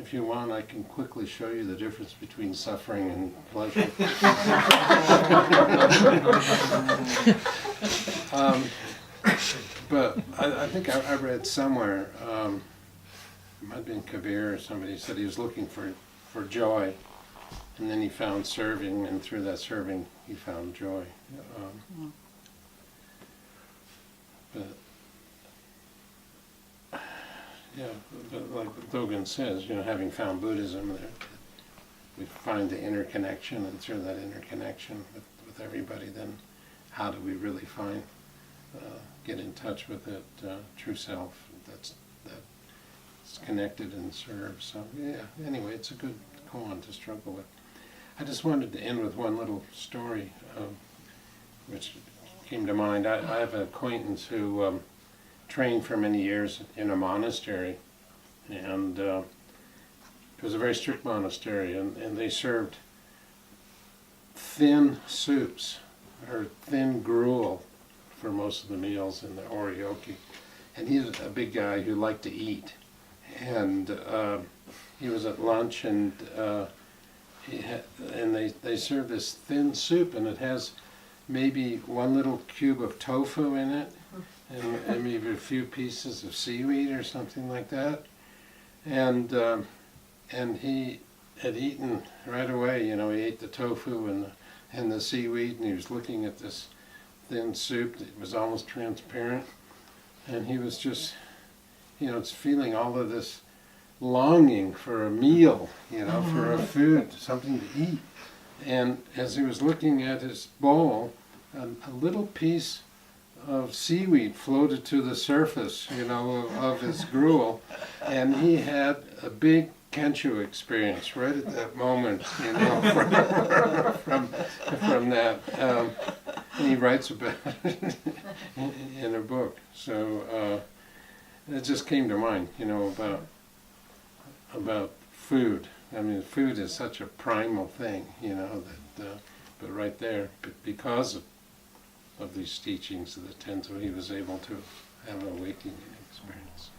if you want, I can quickly show you the difference between suffering and pleasure. But I think I read somewhere, it might have been Kabir or somebody said he was looking for joy, and then he found serving, and through that serving he found joy. But yeah, but like Dogen says, having found Buddhism, we find the interconnection, and through that interconnection with everybody, then how do we really get in touch with that true self that's connected and serves? So yeah, anyway, it's a good koan to struggle with. I just wanted to end with one little story, which came to mind. I have an acquaintance who trained for many years in a monastery, and it was a very strict monastery, and they served thin soups, or thin gruel, for most of the meals in the oryoki. And he's a big guy who liked to eat. And he was at lunch, and they serve this thin soup, and it has maybe one little cube of tofu in it, and maybe a few pieces of seaweed or something like that. And he had eaten right away. He ate the tofu and the seaweed, and he was looking at this thin soup that was almost transparent, and he was just, feeling all of this longing for a meal, for a food, something to eat. And as he was looking at his bowl, a little piece of seaweed floated to the surface, of his gruel, and he had a big Kensho experience right at that moment, from that. And he writes about it in a book. So it just came to mind, about food. I mean, food is such a primal thing, but right there, because of these teachings of the Tenzo, he was able to have an awakening experience.